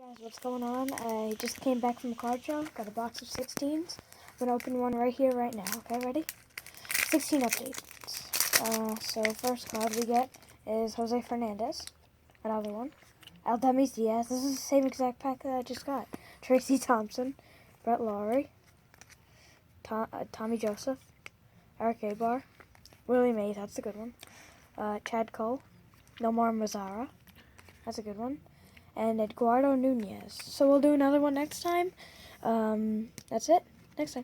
Guys, what's going on? I just came back from a card show, got a box of 16s. I'm going to open one right here, right now. Okay, ready? 16 updates. So first card we get is Jose Fernandez. Another one. Aldemis Diaz. This is the same exact pack that I just got. Tracy Thompson. Brett Lawrie. Tommy Joseph. Eric Abar. Willie Mays, that's a good one. Chad Cole. Nomar Mazara. That's a good one. And Eduardo Nunez. So we'll do another one next time. That's it. Next time.